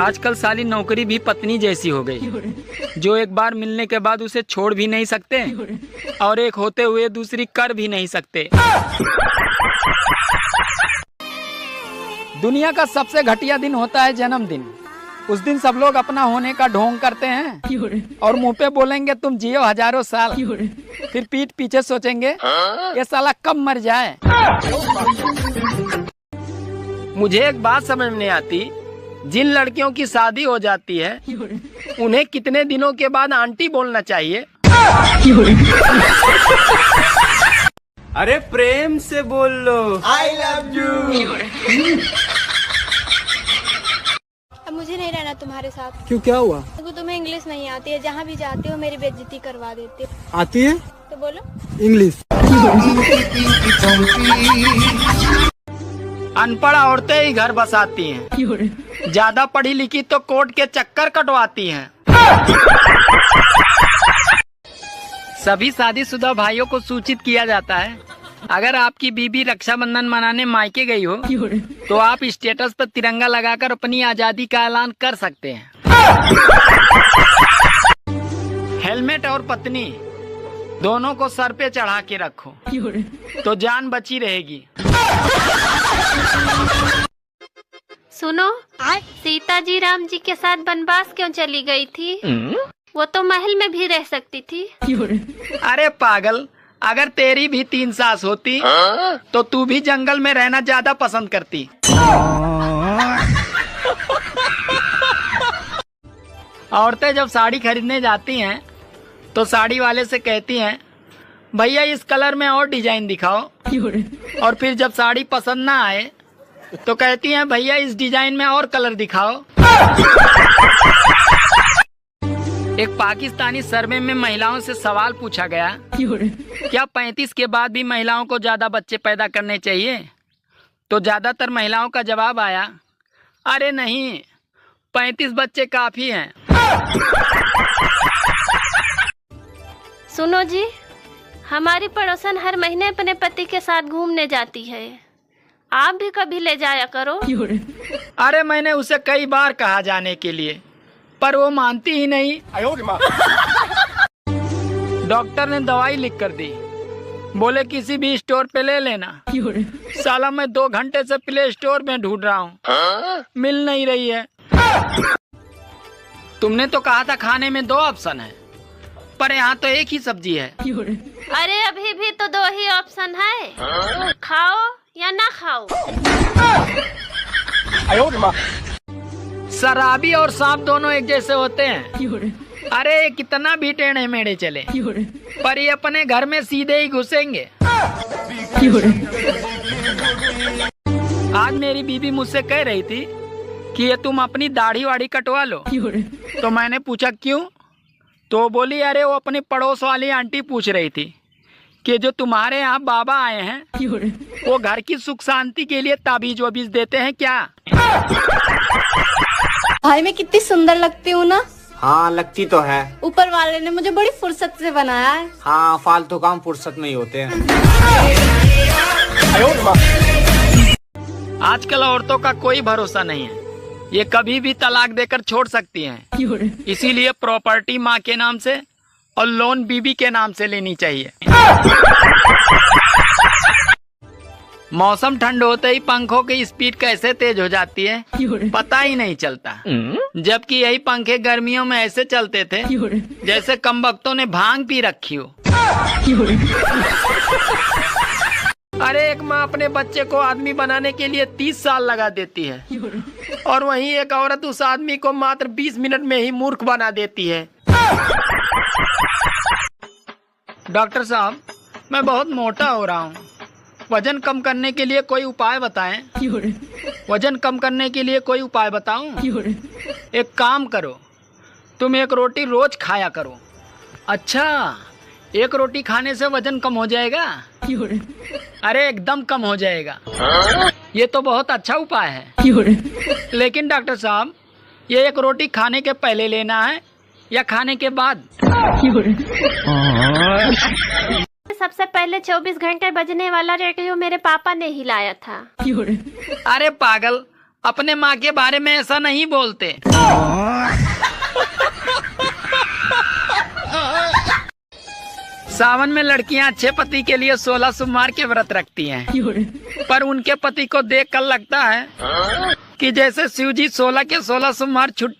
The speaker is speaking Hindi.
आजकल साली नौकरी भी पत्नी जैसी हो गई, जो एक बार मिलने के बाद उसे छोड़ भी नहीं सकते और एक होते हुए दूसरी कर भी नहीं सकते। दुनिया का सबसे घटिया दिन होता है जन्मदिन। उस दिन सब लोग अपना होने का ढोंग करते हैं और मुंह पे बोलेंगे तुम जियो हजारों साल, फिर पीठ पीछे सोचेंगे ये साला कब मर जाए। मुझे एक बात समझ नहीं आती, जिन लड़कियों की शादी हो जाती है उन्हें कितने दिनों के बाद आंटी बोलना चाहिए? अरे प्रेम से बोल लो आई लव यू। अब मुझे नहीं रहना तुम्हारे साथ। क्यों, क्या हुआ? क्योंकि तुम्हें इंग्लिश नहीं आती है, जहाँ भी जाते हो मेरी बेइज्जती करवा देते हो। आती है तो बोलो इंग्लिश। अनपढ़ औरतें ही घर बसाती हैं, ज्यादा पढ़ी लिखी तो कोर्ट के चक्कर कटवाती हैं। सभी शादीशुदा भाइयों को सूचित किया जाता है, अगर आपकी बीबी रक्षाबंधन मनाने मायके गई हो तो आप स्टेटस पर तिरंगा लगाकर अपनी आजादी का ऐलान कर सकते हैं। हेलमेट और पत्नी दोनों को सर पे चढ़ा के रखो तो जान बची रहेगी। सुनो, सीता जी राम जी के साथ वनवास क्यों चली गई थी? वो तो महल में भी रह सकती थी। अरे पागल, अगर तेरी भी 3 सास होती तो तू भी जंगल में रहना ज्यादा पसंद करती। औरतें जब साड़ी खरीदने जाती हैं तो साड़ी वाले से कहती हैं भैया इस कलर में और डिजाइन दिखाओ, और फिर जब साड़ी पसंद ना आए तो कहती हैं भैया इस डिजाइन में और कलर दिखाओ। एक पाकिस्तानी सर्वे में महिलाओं से सवाल पूछा गया, क्या 35 के बाद भी महिलाओं को ज्यादा बच्चे पैदा करने चाहिए? तो ज्यादातर महिलाओं का जवाब आया, अरे नहीं, 35 बच्चे काफी हैं। सुनो जी, हमारी पड़ोसन हर महीने अपने पति के साथ घूमने जाती है, आप भी कभी ले जाया करो। अरे मैंने उसे कई बार कहा जाने के लिए, पर वो मानती ही नहीं। डॉक्टर ने दवाई लिख कर दी, बोले किसी भी स्टोर पे ले लेना। साला मैं 2 घंटे से प्ले स्टोर में ढूंढ रहा हूँ, मिल नहीं रही है। तुमने तो कहा था खाने में 2 ऑप्शन है, पर यहाँ तो एक ही सब्जी है। अरे अभी भी तो 2 ही ऑप्शन है, खाओ या ना खाओ। शराबी और सांप दोनों एक जैसे होते हैं। अरे कितना भी टेढ़े मेढ़े चले, पर ये अपने घर में सीधे ही घुसेंगे। आज मेरी बीबी मुझसे कह रही थी कि ये तुम अपनी दाढ़ी वाड़ी कटवा लो, तो मैंने पूछा क्यों? तो बोली अरे वो अपनी पड़ोस वाली आंटी पूछ रही थी कि जो तुम्हारे यहाँ बाबा आए हैं वो घर की सुख शांति के लिए ताबीज वबीज देते हैं क्या? भाई मैं कितनी सुंदर लगती हूँ ना? हाँ लगती तो है। ऊपर वाले ने मुझे बड़ी फुर्सत से बनाया है। हाँ फालतू काम फुर्सत में ही होते हैं। आजकल औरतों का कोई भरोसा नहीं है, ये कभी भी तलाक देकर छोड़ सकती हैं। इसीलिए प्रॉपर्टी माँ के नाम से और लोन बीबी के नाम से लेनी चाहिए। मौसम ठंड होते ही पंखों की स्पीड कैसे तेज हो जाती है पता ही नहीं चलता, जबकि यही पंखे गर्मियों में ऐसे चलते थे जैसे कमबख्तों ने भांग पी रखी हो। अरे एक माँ अपने बच्चे को आदमी बनाने के लिए 30 साल लगा देती है, और वहीं एक औरत उस आदमी को मात्र 20 मिनट में ही मूर्ख बना देती है। डॉक्टर साहब, मैं बहुत मोटा हो रहा हूँ, वजन कम करने के लिए कोई उपाय बताएं। वजन कम करने के लिए कोई उपाय बताऊं? एक काम करो, तुम 1 रोटी रोज खाया करो। अच्छा, 1 रोटी खाने से वजन कम हो जाएगा? अरे एकदम कम हो जाएगा। ये तो बहुत अच्छा उपाय है। लेकिन डॉक्टर साहब, ये 1 रोटी खाने के पहले लेना है या खाने के बाद? सबसे पहले 24 घंटे बजने वाला रेडियो मेरे पापा ने ही लाया था। अरे पागल, अपने माँ के बारे में ऐसा नहीं बोलते। सावन में लड़कियां अच्छे पति के लिए 16 सोमवार के व्रत रखती हैं, पर उनके पति को देखकर लगता है कि जैसे शिव जी 16 के 16 सोमवार छुट्टी